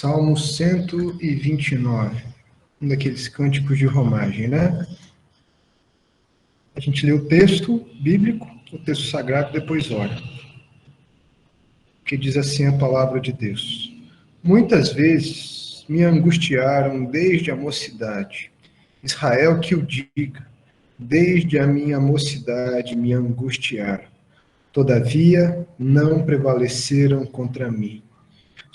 Salmo 129, um daqueles cânticos de romagem, né? A gente lê o texto bíblico, o texto sagrado, depois ora. Que diz assim a palavra de Deus. Muitas vezes me angustiaram desde a mocidade. Israel que o diga, desde a minha mocidade me angustiaram. Todavia não prevaleceram contra mim.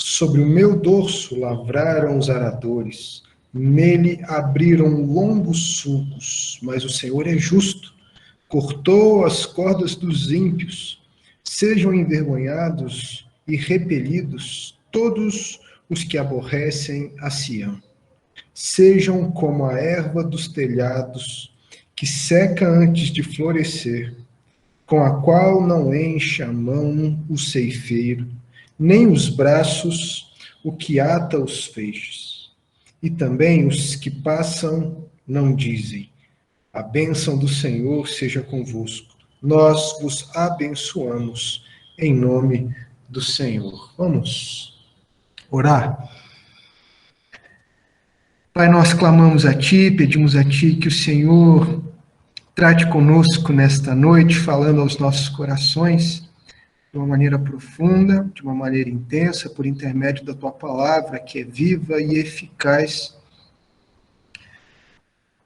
Sobre o meu dorso lavraram os aradores, nele abriram longos sulcos, mas o Senhor é justo, cortou as cordas dos ímpios. Sejam envergonhados e repelidos todos os que aborrecem a Sião. Sejam como a erva dos telhados, que seca antes de florescer, com a qual não enche a mão o ceifeiro, nem os braços o que ata os feixes. E também os que passam não dizem: a bênção do Senhor seja convosco. Nós vos abençoamos em nome do Senhor. Vamos orar. Pai, nós clamamos a Ti, pedimos a Ti que o Senhor trate conosco nesta noite, falando aos nossos corações de uma maneira profunda, de uma maneira intensa, por intermédio da Tua palavra, que é viva e eficaz.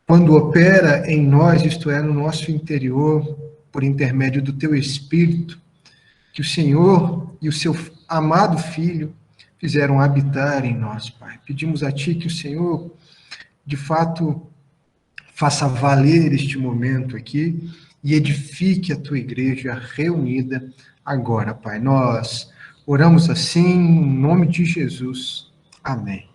Quando opera em nós, isto é, no nosso interior, por intermédio do Teu Espírito, que o Senhor e o Seu amado Filho fizeram habitar em nós, Pai. Pedimos a Ti que o Senhor, de fato, faça valer este momento aqui e edifique a Tua igreja reunida agora, Pai. Nós oramos assim, em nome de Jesus. Amém.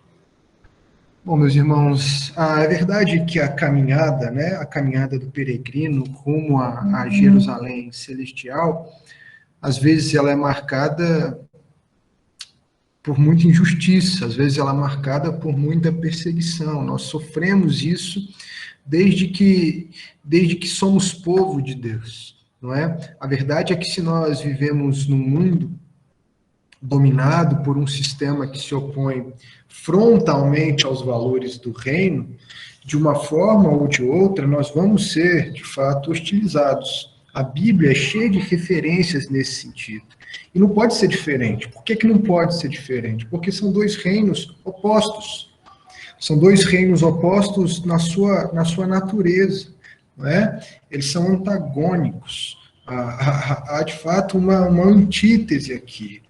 Bom, meus irmãos, é verdade que a caminhada, né, a caminhada do peregrino rumo a Jerusalém celestial, às vezes ela é marcada por muita injustiça, às vezes ela é marcada por muita perseguição. Nós sofremos isso desde que somos povo de Deus, não é? A verdade é que se nós vivemos num mundo dominado por um sistema que se opõe frontalmente aos valores do reino, de uma forma ou de outra, nós vamos ser, de fato, hostilizados. A Bíblia é cheia de referências nesse sentido. E não pode ser diferente. Por que não pode ser diferente? Porque são dois reinos opostos. São dois reinos opostos na sua natureza, não é? Eles são antagônicos. Há de fato, uma antítese aqui.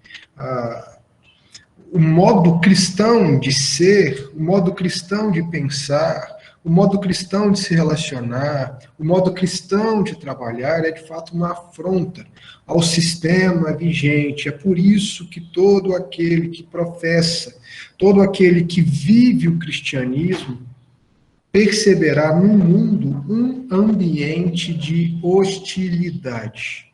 O modo cristão de ser, o modo cristão de pensar, o modo cristão de se relacionar, o modo cristão de trabalhar é de fato uma afronta ao sistema vigente. É por isso que todo aquele que professa, todo aquele que vive o cristianismo, perceberá no mundo um ambiente de hostilidade.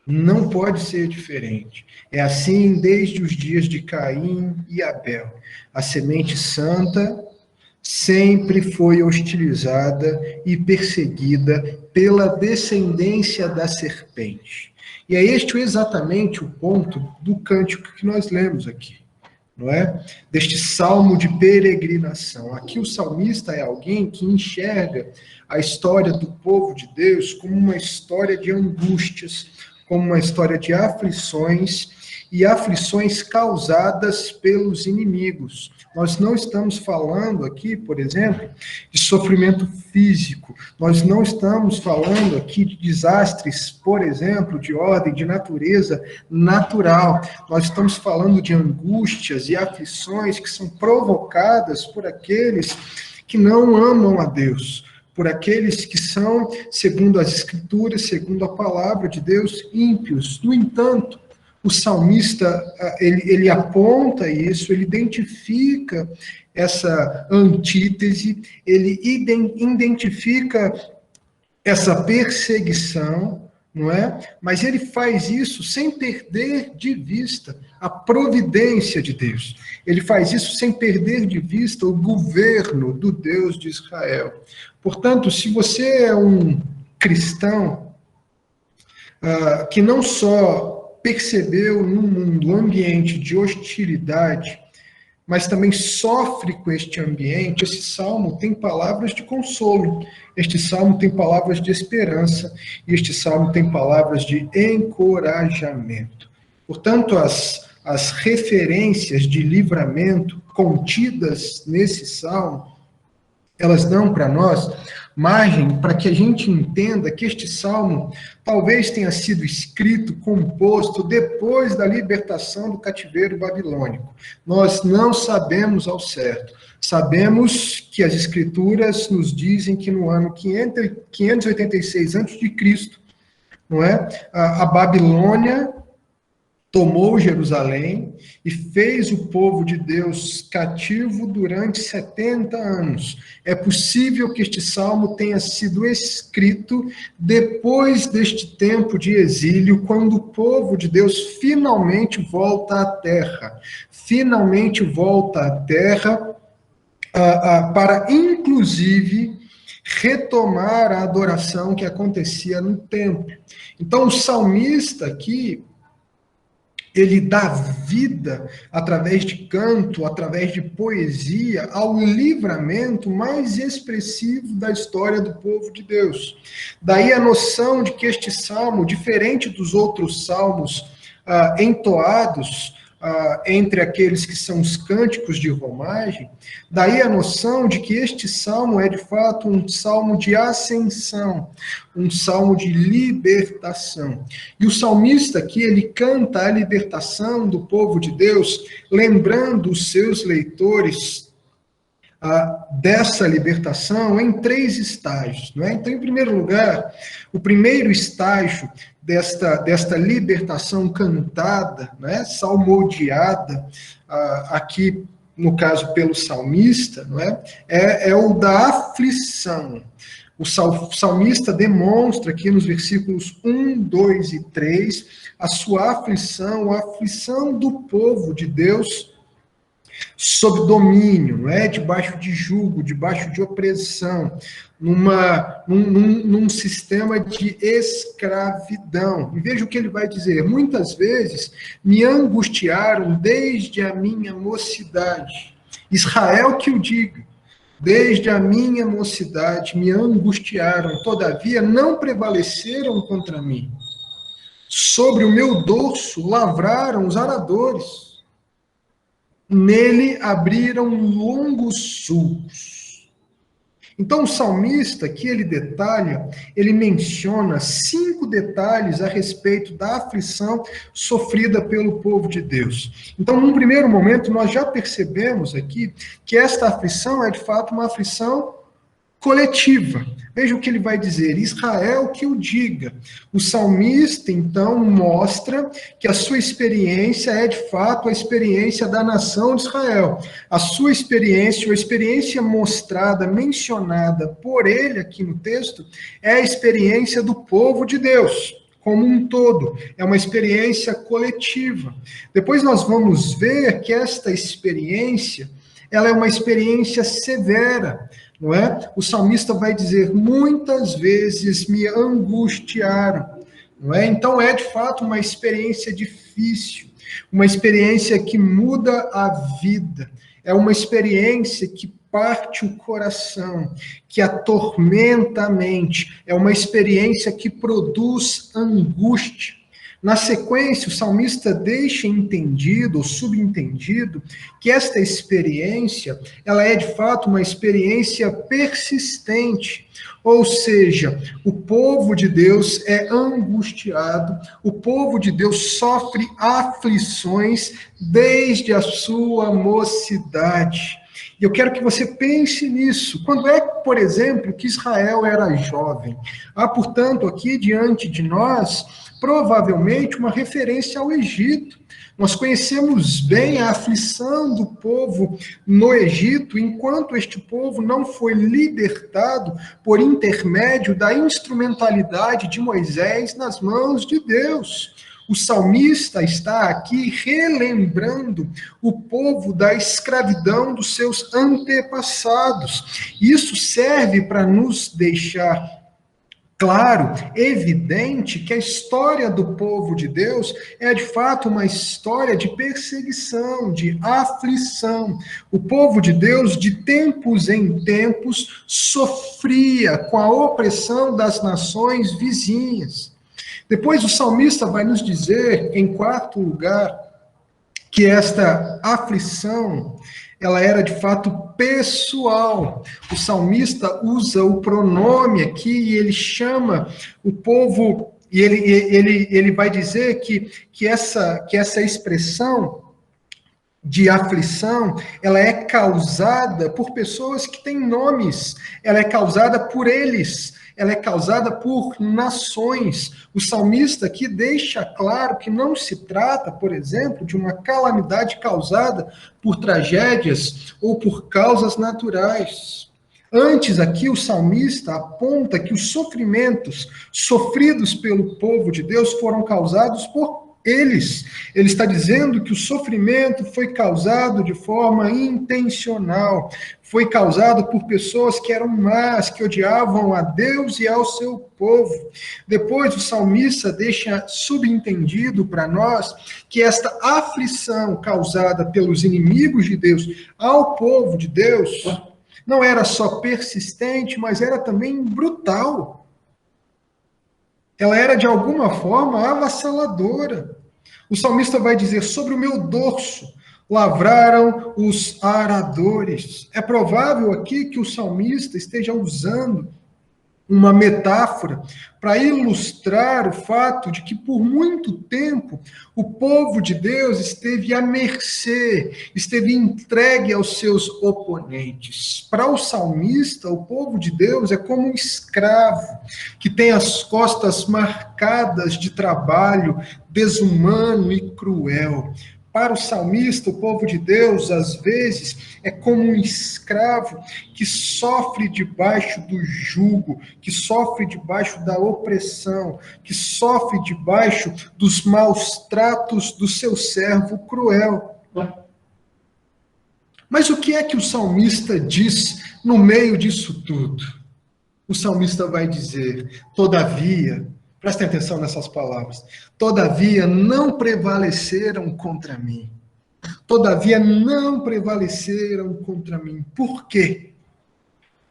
Não pode ser diferente. É assim desde os dias de Caim e Abel. A semente santa sempre foi hostilizada e perseguida pela descendência da serpente. E é este exatamente o ponto do cântico que nós lemos aqui, não é? Deste salmo de peregrinação. Aqui o salmista é alguém que enxerga a história do povo de Deus como uma história de angústias, como uma história de aflições e aflições causadas pelos inimigos. Nós não estamos falando aqui, por exemplo, de sofrimento físico. Nós não estamos falando aqui de desastres, por exemplo, de ordem, de natureza natural. Nós estamos falando de angústias e aflições que são provocadas por aqueles que não amam a Deus, por aqueles que são, segundo as Escrituras, segundo a palavra de Deus, ímpios. No entanto, o salmista, ele aponta isso, ele identifica essa antítese, ele identifica essa perseguição, não é? Mas ele faz isso sem perder de vista a providência de Deus. Ele faz isso sem perder de vista o governo do Deus de Israel. Portanto, se você é um cristão que não só percebeu no mundo um ambiente de hostilidade, mas também sofre com este ambiente, esse salmo tem palavras de consolo, este salmo tem palavras de esperança, e este salmo tem palavras de encorajamento. Portanto, as referências de livramento contidas nesse salmo, elas dão para nós margem para que a gente entenda que este salmo talvez tenha sido escrito, composto depois da libertação do cativeiro babilônico. Nós não sabemos ao certo. Sabemos que as escrituras nos dizem que no ano 586 a.C., não é? A Babilônia tomou Jerusalém e fez o povo de Deus cativo durante 70 anos. É possível que este salmo tenha sido escrito depois deste tempo de exílio, quando o povo de Deus finalmente volta à terra. Finalmente volta à terra para, inclusive, retomar a adoração que acontecia no templo. Então, o salmista aqui, ele dá vida, através de canto, através de poesia, ao livramento mais expressivo da história do povo de Deus. Daí a noção de que este salmo, diferente dos outros salmos entoados entre aqueles que são os cânticos de romagem, daí a noção de que este salmo é de fato um salmo de ascensão, um salmo de libertação. E o salmista aqui, ele canta a libertação do povo de Deus, lembrando os seus leitores dessa libertação em 3 estágios. Não é? Então, em primeiro lugar, o primeiro estágio desta libertação cantada, né, salmodiada, aqui no caso pelo salmista, não é o da aflição. O salmista demonstra aqui nos versículos 1, 2 e 3 a sua aflição, a aflição do povo de Deus sob domínio, não é? Debaixo de jugo, debaixo de opressão, num sistema de escravidão. E veja o que ele vai dizer: muitas vezes me angustiaram desde a minha mocidade. Israel que o diga. Desde a minha mocidade me angustiaram, todavia não prevaleceram contra mim. Sobre o meu dorso lavraram os aradores. Nele abriram longos sulcos. Então o salmista aqui ele menciona 5 detalhes a respeito da aflição sofrida pelo povo de Deus. Então, num primeiro momento, nós já percebemos aqui que esta aflição é de fato uma aflição coletiva. Veja o que ele vai dizer: Israel que o diga. O salmista, então, mostra que a sua experiência é, de fato, a experiência da nação de Israel. A sua experiência, ou a experiência mostrada, mencionada por ele aqui no texto, é a experiência do povo de Deus, como um todo. É uma experiência coletiva. Depois nós vamos ver que esta experiência, ela é uma experiência severa, não é? O salmista vai dizer: muitas vezes me angustiaram, não é? Então é de fato uma experiência difícil, uma experiência que muda a vida, é uma experiência que parte o coração, que atormenta a mente, é uma experiência que produz angústia. Na sequência, o salmista deixa entendido ou subentendido que esta experiência, ela é de fato uma experiência persistente, ou seja, o povo de Deus é angustiado, o povo de Deus sofre aflições desde a sua mocidade. E eu quero que você pense nisso. Quando é, por exemplo, que Israel era jovem? Há, portanto, aqui diante de nós, provavelmente uma referência ao Egito. Nós conhecemos bem a aflição do povo no Egito, enquanto este povo não foi libertado por intermédio da instrumentalidade de Moisés nas mãos de Deus. O salmista está aqui relembrando o povo da escravidão dos seus antepassados. Isso serve para nos deixar claro, evidente que a história do povo de Deus é de fato uma história de perseguição, de aflição. O povo de Deus, de tempos em tempos, sofria com a opressão das nações vizinhas. Depois o salmista vai nos dizer, em quarto lugar, que esta aflição, ela era de fato pessoal. O salmista usa o pronome aqui e ele chama o povo, e ele vai dizer que essa expressão de aflição, ela é causada por pessoas que têm nomes, ela é causada por eles, ela é causada por nações. O salmista aqui deixa claro que não se trata, por exemplo, de uma calamidade causada por tragédias ou por causas naturais. Antes, aqui, o salmista aponta que os sofrimentos sofridos pelo povo de Deus foram causados por eles. Ele está dizendo que o sofrimento foi causado de forma intencional, foi causado por pessoas que eram más, que odiavam a Deus e ao seu povo. Depois, o salmista deixa subentendido para nós que esta aflição causada pelos inimigos de Deus ao povo de Deus não era só persistente, mas era também brutal. Ela era de alguma forma avassaladora. O salmista vai dizer: sobre o meu dorso lavraram os aradores. É provável aqui que o salmista esteja usando uma metáfora para ilustrar o fato de que por muito tempo o povo de Deus esteve à mercê, esteve entregue aos seus oponentes. Para o salmista, o povo de Deus é como um escravo que tem as costas marcadas de trabalho desumano e cruel. Para o salmista, o povo de Deus, às vezes, é como um escravo que sofre debaixo do jugo, que sofre debaixo da opressão, que sofre debaixo dos maus tratos do seu servo cruel. Mas o que é que o salmista diz no meio disso tudo? O salmista vai dizer: todavia, prestem atenção nessas palavras, todavia não prevaleceram contra mim. Todavia não prevaleceram contra mim. Por quê?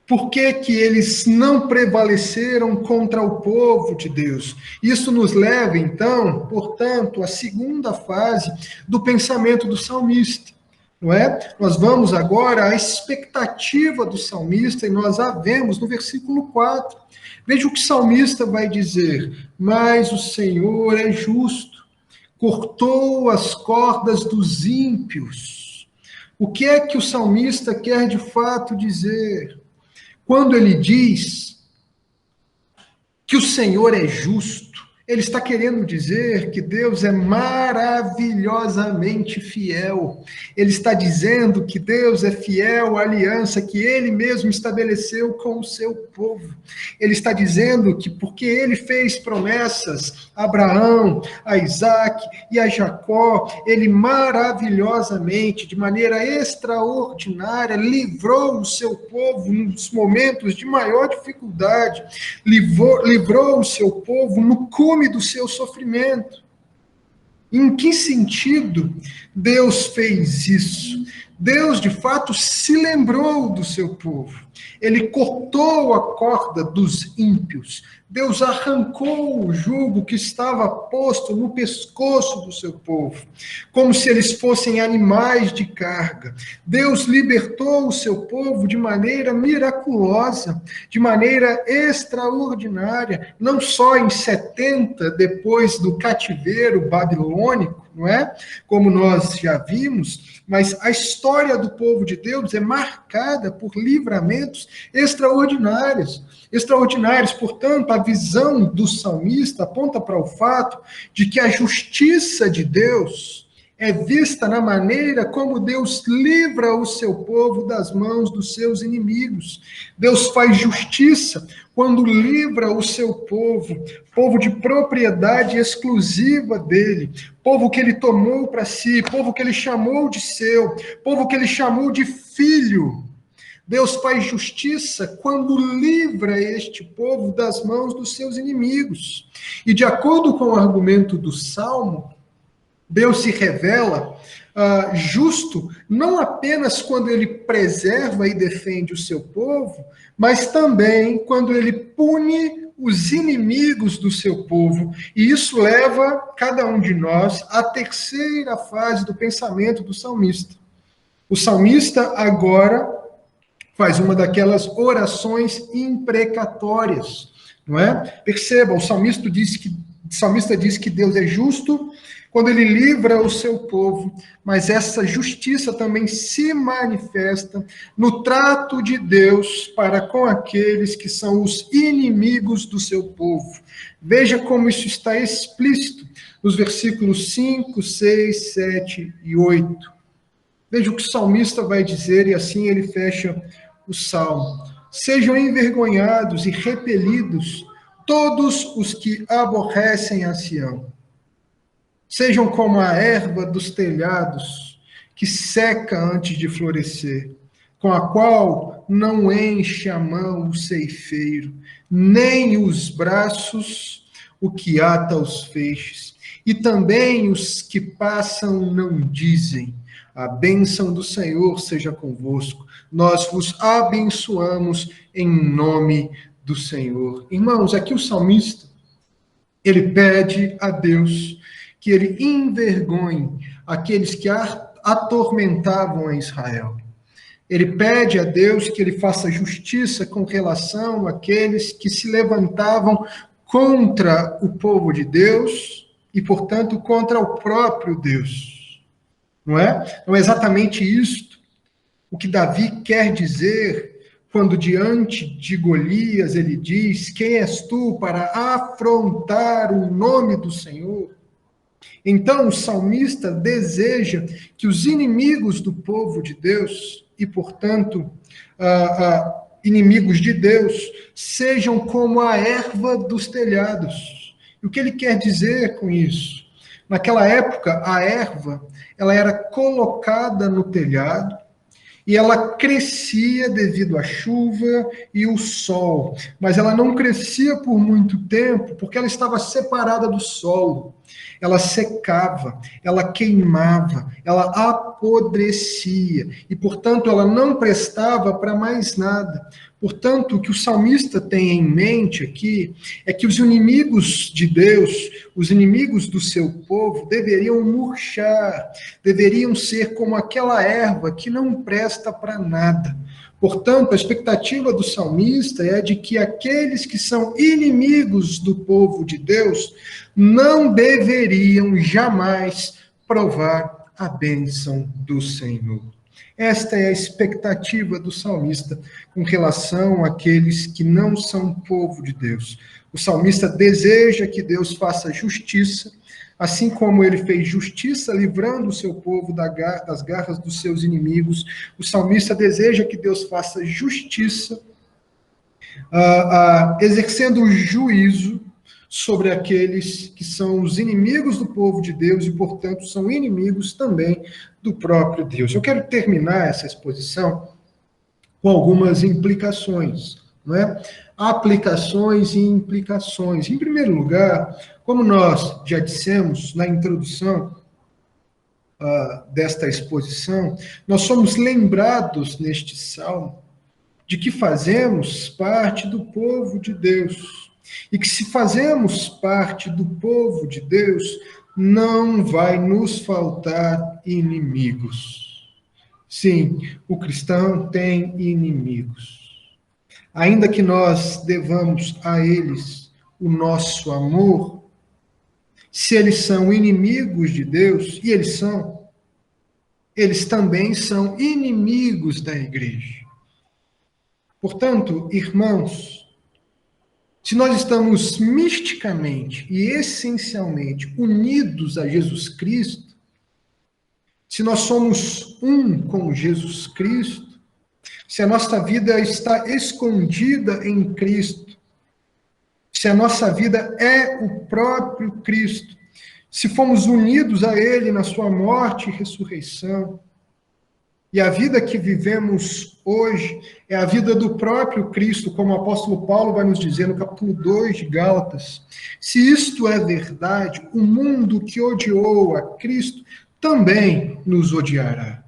Por que que eles não prevaleceram contra o povo de Deus? Isso nos leva, então, portanto, à segunda fase do pensamento do salmista. Não é? Nós vamos agora à expectativa do salmista e nós a vemos no versículo 4. Veja o que o salmista vai dizer: mas o Senhor é justo, cortou as cordas dos ímpios. O que é que o salmista quer de fato dizer? Quando ele diz que o Senhor é justo, ele está querendo dizer que Deus é maravilhosamente fiel. Ele está dizendo que Deus é fiel à aliança que ele mesmo estabeleceu com o seu povo. Ele está dizendo que porque ele fez promessas a Abraão, a Isaac e a Jacó, ele maravilhosamente, de maneira extraordinária, livrou o seu povo nos momentos de maior dificuldade, livrou o seu povo no cume do seu sofrimento. Em que sentido Deus fez isso? Deus, de fato, se lembrou do seu povo. Ele cortou a corda dos ímpios. Deus arrancou o jugo que estava posto no pescoço do seu povo, como se eles fossem animais de carga. Deus libertou o seu povo de maneira miraculosa, de maneira extraordinária, não só em 70, depois do cativeiro babilônico, não é? Como nós já vimos, mas a história do povo de Deus é marcada por livramentos extraordinários. Portanto, a visão do salmista aponta para o fato de que a justiça de Deus é vista na maneira como Deus livra o seu povo das mãos dos seus inimigos. Deus faz justiça quando livra o seu povo, povo de propriedade exclusiva dele, povo que ele tomou para si, povo que ele chamou de seu, povo que ele chamou de filho. Deus faz justiça quando livra este povo das mãos dos seus inimigos. E de acordo com o argumento do Salmo, Deus se revela justo não apenas quando ele preserva e defende o seu povo, mas também quando ele pune os inimigos do seu povo. E isso leva cada um de nós à terceira fase do pensamento do salmista. O salmista agora faz uma daquelas orações imprecatórias, não é? Perceba, o salmista diz que Deus é justo quando ele livra o seu povo, mas essa justiça também se manifesta no trato de Deus para com aqueles que são os inimigos do seu povo. Veja como isso está explícito nos versículos 5, 6, 7 e 8. Veja o que o salmista vai dizer, e assim ele fecha o salmo. Sejam envergonhados e repelidos todos os que aborrecem a Sião. Sejam como a erva dos telhados, que seca antes de florescer, com a qual não enche a mão o ceifeiro, nem os braços o que ata os feixes. E também os que passam não dizem: a bênção do Senhor seja convosco. Nós vos abençoamos em nome do Senhor. Irmãos, aqui o salmista, ele pede a Deus que ele envergonhe aqueles que atormentavam a Israel. Ele pede a Deus que ele faça justiça com relação àqueles que se levantavam contra o povo de Deus e, portanto, contra o próprio Deus. Não é? Não é exatamente isto o que Davi quer dizer quando, diante de Golias, ele diz: quem és tu para afrontar o nome do Senhor? Então, o salmista deseja que os inimigos do povo de Deus, e, portanto, inimigos de Deus, sejam como a erva dos telhados. E o que ele quer dizer com isso? Naquela época, a erva ela era colocada no telhado, e ela crescia devido à chuva e o sol, mas ela não crescia por muito tempo, porque ela estava separada do solo. Ela secava, ela queimava, ela apodrecia, e, portanto, ela não prestava para mais nada. Portanto, o que o salmista tem em mente aqui é que os inimigos de Deus, os inimigos do seu povo, deveriam murchar, deveriam ser como aquela erva que não presta para nada. Portanto, a expectativa do salmista é de que aqueles que são inimigos do povo de Deus não deveriam jamais provar a bênção do Senhor. Esta é a expectativa do salmista com relação àqueles que não são povo de Deus. O salmista deseja que Deus faça justiça, assim como ele fez justiça livrando o seu povo das garras dos seus inimigos. O salmista deseja que Deus faça justiça, exercendo o juízo sobre aqueles que são os inimigos do povo de Deus e, portanto, são inimigos também do próprio Deus. Eu quero terminar essa exposição com algumas implicações, não é? Aplicações e implicações. Em primeiro lugar, como nós já dissemos na introdução desta exposição, nós somos lembrados neste salmo de que fazemos parte do povo de Deus. E que se fazemos parte do povo de Deus, não vai nos faltar inimigos. Sim, o cristão tem inimigos. Ainda que nós devamos a eles o nosso amor, se eles são inimigos de Deus, e eles também são inimigos da igreja. Portanto, irmãos, se nós estamos misticamente e essencialmente unidos a Jesus Cristo, se nós somos um com Jesus Cristo, se a nossa vida está escondida em Cristo, se a nossa vida é o próprio Cristo, se fomos unidos a Ele na sua morte e ressurreição, E a vida que vivemos hoje é a vida do próprio Cristo, como o apóstolo Paulo vai nos dizer no capítulo 2 de Gálatas. Se isto é verdade, o mundo que odiou a Cristo também nos odiará.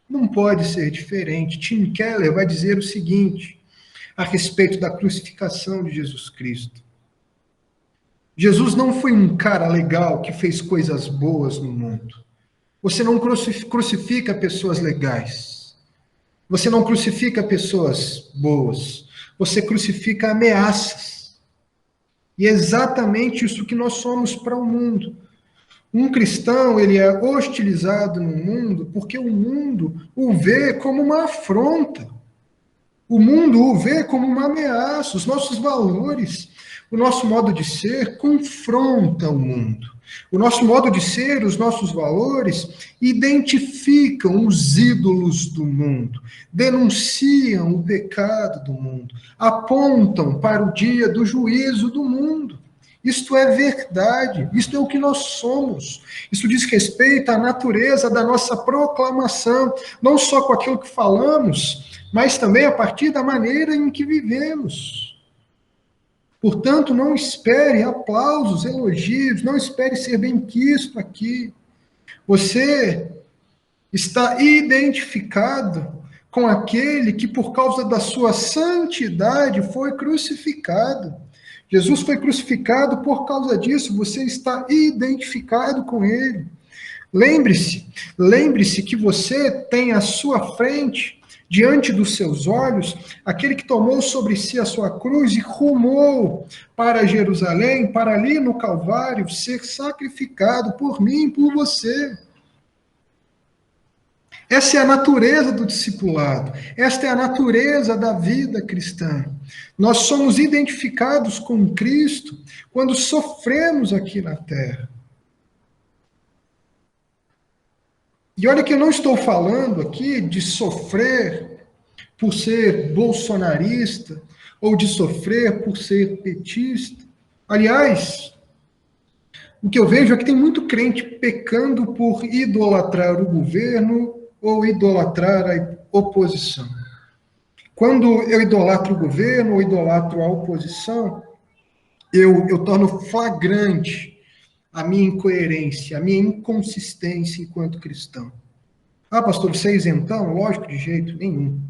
Não pode ser diferente. Tim Keller vai dizer o seguinte a respeito da crucificação de Jesus Cristo. Jesus não foi um cara legal que fez coisas boas no mundo. Você não crucifica pessoas legais. Você não crucifica pessoas boas. Você crucifica ameaças. E é exatamente isso que nós somos para o mundo. Um cristão, ele é hostilizado no mundo porque o mundo o vê como uma afronta. O mundo o vê como uma ameaça. Os nossos valores, o nosso modo de ser confronta o mundo. O nosso modo de ser, os nossos valores identificam os ídolos do mundo, denunciam o pecado do mundo, apontam para o dia do juízo do mundo. Isto é verdade, isto é o que nós somos. Isso diz respeito à natureza da nossa proclamação, não só com aquilo que falamos, mas também a partir da maneira em que vivemos. Portanto, não espere aplausos, elogios, não espere ser bem-quisto aqui. Você está identificado com aquele que, por causa da sua santidade, foi crucificado. Jesus foi crucificado por causa disso, você está identificado com ele. Lembre-se que você tem à sua frente, diante dos seus olhos, aquele que tomou sobre si a sua cruz e rumou para Jerusalém, para ali no Calvário, ser sacrificado por mim e por você. Essa é a natureza do discipulado, esta é a natureza da vida cristã. Nós somos identificados com Cristo quando sofremos aqui na terra. E olha que eu não estou falando aqui de sofrer por ser bolsonarista ou de sofrer por ser petista. Aliás, o que eu vejo é que tem muito crente pecando por idolatrar o governo ou idolatrar a oposição. Quando eu idolatro o governo ou idolatro a oposição, eu torno flagrante a minha incoerência, a minha inconsistência enquanto cristão. Ah, pastor, você é isentão? Lógico, de jeito nenhum.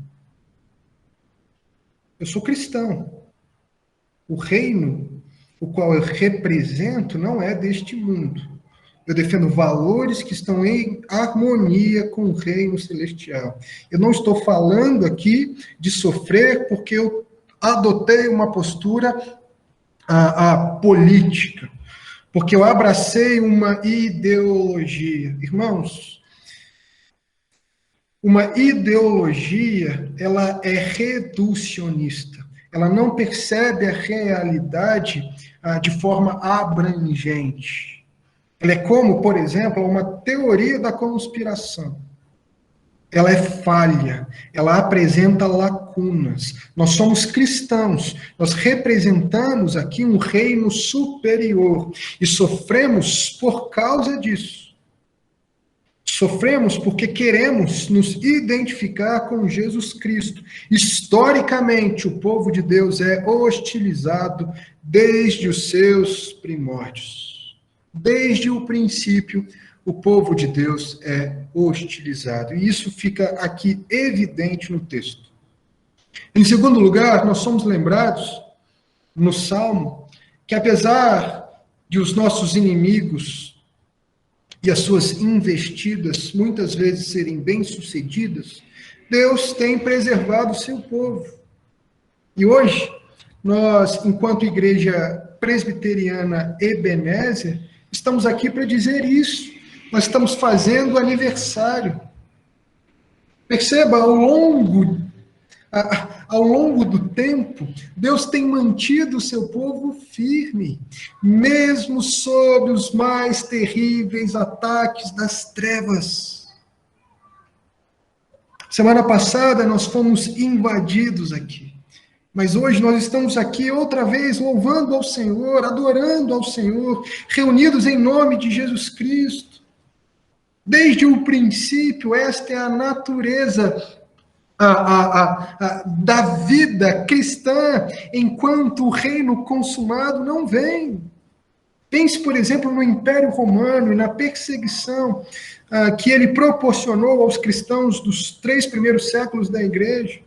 Eu sou cristão. O reino, o qual eu represento, não é deste mundo. Eu defendo valores que estão em harmonia com o reino celestial. Eu não estou falando aqui de sofrer porque eu adotei uma postura política, porque eu abracei uma ideologia. Irmãos, uma ideologia, ela é reducionista. Ela não percebe a realidade de forma abrangente. Ela é como, por exemplo, uma teoria da conspiração. Ela é falha, ela apresenta lacunas. Nós somos cristãos, nós representamos aqui um reino superior e sofremos por causa disso. Sofremos porque queremos nos identificar com Jesus Cristo. Historicamente, o povo de Deus é hostilizado desde os seus primórdios. Desde o princípio, o povo de Deus é hostilizado. E isso fica aqui evidente no texto. Em segundo lugar, nós somos lembrados no Salmo que apesar de os nossos inimigos e as suas investidas muitas vezes serem bem-sucedidas, Deus tem preservado o seu povo. E hoje, nós, enquanto igreja presbiteriana Ebenezer, estamos aqui para dizer isso. Nós estamos fazendo aniversário. Perceba, ao longo do tempo, Deus tem mantido o seu povo firme, mesmo sob os mais terríveis ataques das trevas. Semana passada nós fomos invadidos aqui. Mas hoje nós estamos aqui outra vez louvando ao Senhor, adorando ao Senhor, reunidos em nome de Jesus Cristo. Desde o princípio, esta é a natureza da vida cristã, enquanto o reino consumado não vem. Pense, por exemplo, no Império Romano e na perseguição que ele proporcionou aos cristãos dos 3 primeiros séculos da igreja.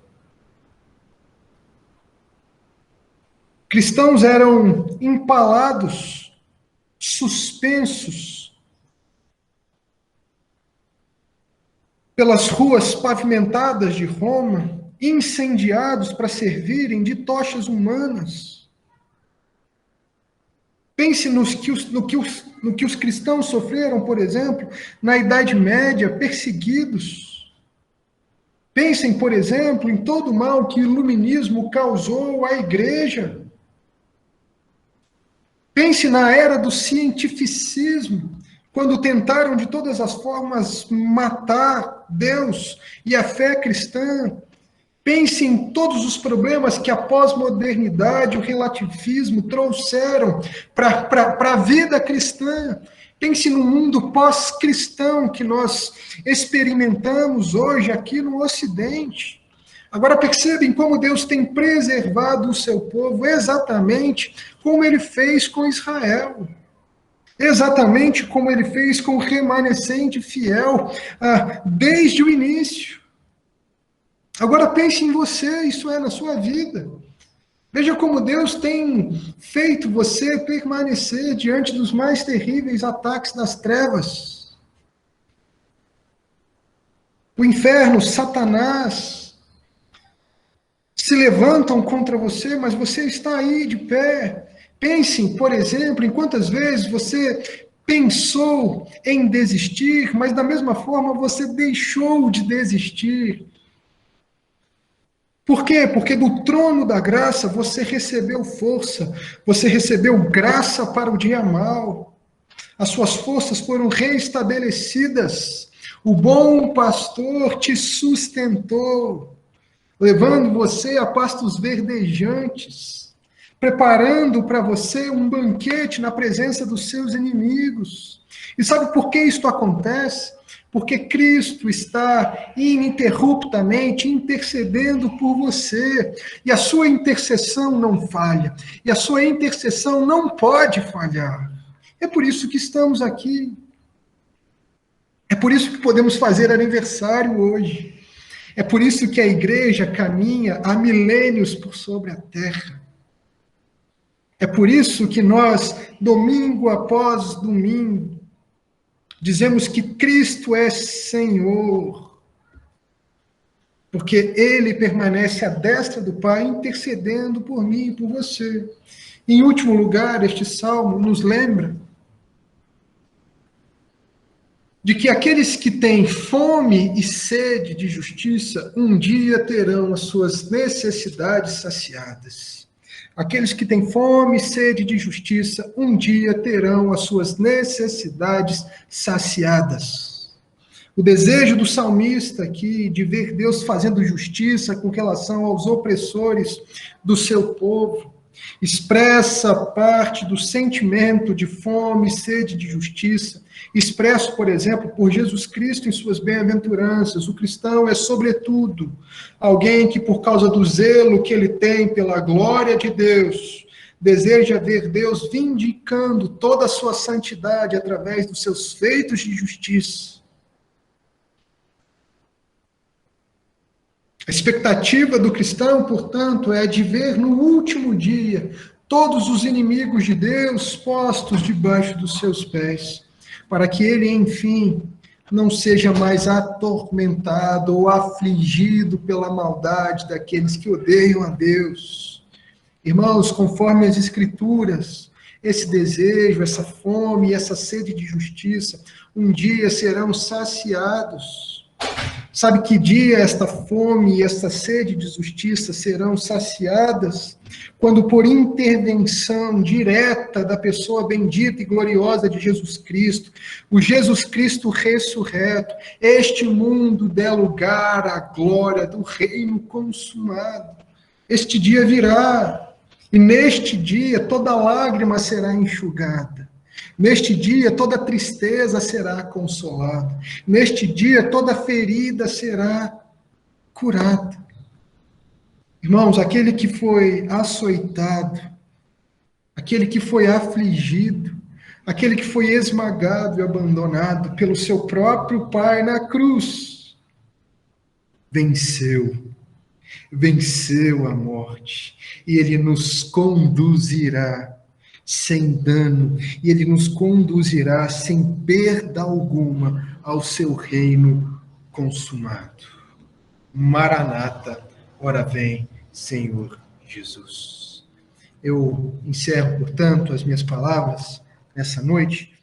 Cristãos eram empalados, suspensos pelas ruas pavimentadas de Roma, incendiados para servirem de tochas humanas. Pense no que os cristãos sofreram, por exemplo, na Idade Média, perseguidos. Pensem, por exemplo, em todo o mal que o iluminismo causou à igreja. Pense na era do cientificismo, quando tentaram de todas as formas matar Deus e a fé cristã. Pense em todos os problemas que a pós-modernidade, o relativismo trouxeram para a vida cristã. Pense no mundo pós-cristão que nós experimentamos hoje aqui no Ocidente. Agora percebem como Deus tem preservado o seu povo exatamente como ele fez com Israel. Exatamente como ele fez com o remanescente fiel desde o início. Agora pense em você, isso é, na sua vida. Veja como Deus tem feito você permanecer diante dos mais terríveis ataques das trevas. O inferno, Satanás, se levantam contra você, mas você está aí de pé. Pense, por exemplo, em quantas vezes você pensou em desistir, mas da mesma forma você deixou de desistir. Por quê? Porque do trono da graça você recebeu força, você recebeu graça para o dia mau. As suas forças foram reestabelecidas. O bom pastor te sustentou, levando você a pastos verdejantes, preparando para você um banquete na presença dos seus inimigos. E sabe por que isto acontece? Porque Cristo está ininterruptamente intercedendo por você, e a sua intercessão não falha, e a sua intercessão não pode falhar. É por isso que estamos aqui. É por isso que podemos fazer aniversário hoje. É por isso que a igreja caminha há milênios por sobre a terra. É por isso que nós, domingo após domingo, dizemos que Cristo é Senhor, porque Ele permanece à destra do Pai, intercedendo por mim e por você. Em último lugar, este salmo nos lembra de que aqueles que têm fome e sede de justiça, um dia terão as suas necessidades saciadas. Aqueles que têm fome e sede de justiça, um dia terão as suas necessidades saciadas. O desejo do salmista aqui de ver Deus fazendo justiça com relação aos opressores do seu povo, expressa parte do sentimento de fome e sede de justiça, expresso, por exemplo, por Jesus Cristo em suas bem-aventuranças. O cristão é, sobretudo, alguém que, por causa do zelo que ele tem pela glória de Deus, deseja ver Deus vindicando toda a sua santidade através dos seus feitos de justiça. A expectativa do cristão, portanto, é de ver no último dia todos os inimigos de Deus postos debaixo dos seus pés, para que ele, enfim, não seja mais atormentado ou afligido pela maldade daqueles que odeiam a Deus. Irmãos, conforme as Escrituras, esse desejo, essa fome, essa sede de justiça, um dia serão saciados. Sabe que dia esta fome e esta sede de justiça serão saciadas? Quando, por intervenção direta da pessoa bendita e gloriosa de Jesus Cristo, o Jesus Cristo ressurreto, este mundo der lugar à glória do reino consumado. Este dia virá, e neste dia toda lágrima será enxugada. Neste dia, toda tristeza será consolada. Neste dia, toda ferida será curada. Irmãos, aquele que foi açoitado, aquele que foi afligido, aquele que foi esmagado e abandonado pelo seu próprio Pai na cruz, venceu a morte, e ele nos conduzirá sem dano, e ele nos conduzirá sem perda alguma ao seu reino consumado. Maranata, ora vem, Senhor Jesus. Eu encerro, portanto, as minhas palavras nessa noite,